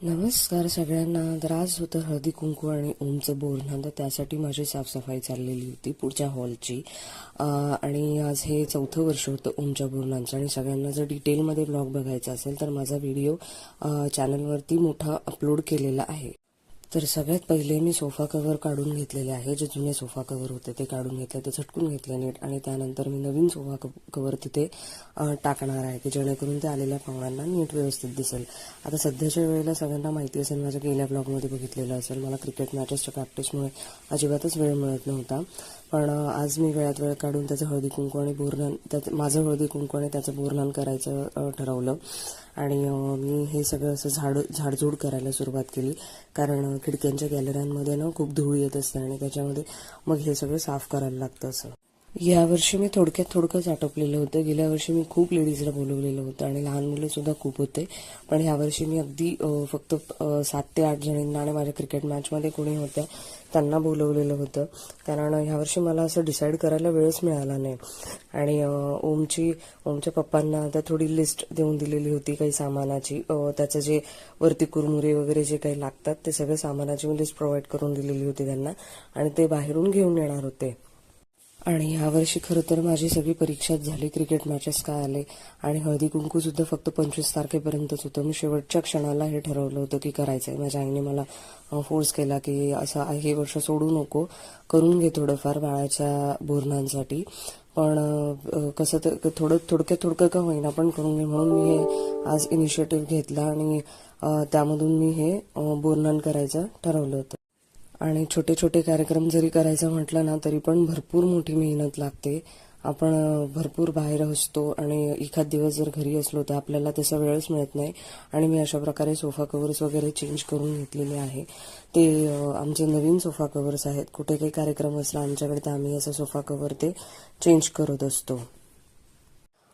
नमस्कार सगळ्यांना. तर आज होतं हळदी कुंकू आणि ओमचं बोलणं. तर त्यासाठी माझी साफसफाई चाललेली होती पुढच्या हॉलची. आणि आज हे 4थं वर्ष होतं ओमच्या बोलणांचं. आणि सगळ्यांना जर डिटेलमध्ये ब्लॉग बघायचा असेल तर माझा व्हिडिओ चॅनलवरती मोठा अपलोड केलेला आहे. तर सगळ्यात पहिले मी सोफा कव्हर काढून घेतलेले आहे. जे जुने सोफा कव्हर होते ते काढून घेतले, ते झटकून घेतले नीट. आणि त्यानंतर मी नवीन सोफा कव्हर तिथे टाकणार आहे की जेणेकरून ते आलेल्या पाहुण्यांना नीट व्यवस्थित दिसेल. आता सध्याच्या वेळेला सगळ्यांना माहिती असेल, माझ्या गेल्या ब्लॉगमध्ये बघितलेलं असेल, मला क्रिकेट मॅचेसच्या प्रॅक्टिसमुळे अजिबातच वेळ मिळत नव्हता. पण आज मी वेळात वेळ काढून त्याचं हळदी कुंकू आणि बोरणान माझं हळदी कुंकू आणि त्याचं बोरणान करायचं ठरवलं. आणि मी हे सगळं असं झाडझूड करायला सुरुवात केली, कारण खिडक्यांच्या गॅलऱ्यांमध्ये ना खूप धूळ येत असते आणि त्याच्यामध्ये मग हे सगळं साफ करायला लागतं. असं यावर्षी मी थोडकंच आटोपलेलं होतं. गेल्या वर्षी मी खूप लेडीजला बोलवलेलं होतं आणि लहान मुलं सुद्धा खूप होते. पण यावर्षी मी अगदी फक्त 7 ते 8 जणींना आणि माझ्या क्रिकेट मॅचमध्ये कोणी होत्या त्यांना बोलवलेलं होतं, कारण ह्यावर्षी मला असं डिसाईड करायला वेळच मिळाला नाही. आणि ओमच्या पप्पांना आता थोडी लिस्ट देऊन दिलेली होती काही सामानाची. त्याचं जे वरती कुरमुरे वगैरे जे काही लागतात ते सगळं सामानाची मी लिस्ट प्रोव्हाइड करून दिलेली होती त्यांना, आणि ते बाहेरून घेऊन येणार होते. आणि यावर्षी खरं तर माझी सगळी परीक्षाच झाली. क्रिकेट मॅचेस काय आले आणि हळदी कुंकू सुद्धा फक्त 25 तारखेपर्यंतच होतं. मी शेवटच्या क्षणाला हे ठरवलं होतं की करायचंय. माझ्या आईने मला फोर्स केला की असं हे वर्ष सोडू नको, करून घे थोडंफार बाळाच्या बोरणांसाठी. पण कसं तर थोडकं का होईना पण करून घे, म्हणून मी हे आज इनिशिएटिव्ह घेतला आणि त्यामधून मी हे बोरणान करायचं ठरवलं होतं. आणि छोटे छोटे कार्यक्रम जरी करायचं म्हटलं ना तरी पण भरपूर मोठी मेहनत लागते. आपण भरपूर बाहेर असतो आणि एखाद दिवस जर घरी असलो तर आपल्याला तसा वेळच मिळत नाही. आणि मी अशा प्रकारे सोफा कव्हर्स वगैरे चेंज करून घेतलेले आहे. ते आमचे नवीन सोफा कव्हर्स आहेत. कुठे काही कार्यक्रम असला आमच्याकडे तर आम्ही असं सोफा कव्हर ते चेंज करत असतो.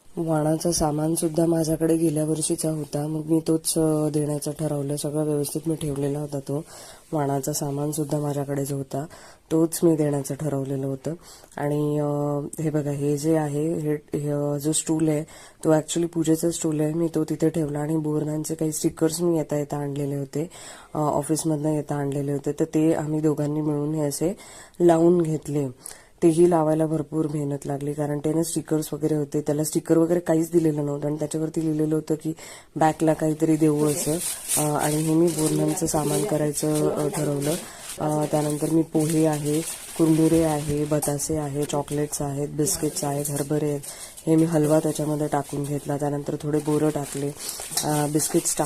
वाणाचं सामान सुद्धा माझ्याकडे गेल्या वर्षीचा होता, मग मी तोच देण्याचं ठरवलं. सगळं व्यवस्थित मी ठेवलेला होता. तो वाणाचा सामान सुद्धा माझ्याकडेच होता, तोच मी देण्याचं ठरवलेलं होतं. आणि हे बघा, हे जे आहे हे जो स्टूल आहे तो ऍक्च्युली पूजेचा स्टूल आहे. मी तो तिथे ठेवला. आणि बोरणांचे काही स्टिकर्स मी येता आणलेले होते, ऑफिसमधनं येता आणलेले होते, तर ते आम्ही दोघांनी मिळून हे असे लावून घेतले. तेही लावायला भरपूर मेहनत लागली, कारण ते ना स्टिकर्स वगैरे होते. त्याला स्टिकर वगैरे काहीच दिलेलं नव्हतं आणि त्याच्यावरती लिहिलेलं होतं की बॅकला काहीतरी देऊ असं. आणि हे मी बोरणांचं सामान करायचं ठरवलं. त्यानंतर मी पोहे आहे, कुरमुरे आहे, बतासे आहे, चॉकलेट्स आहेत, बिस्किट्स आहेत, हरभरे आहेत. हे मी हलवा त्याच्यामध्ये टाकून घेतला. त्यानंतर थोडे बोरं टाकले, बिस्किट्स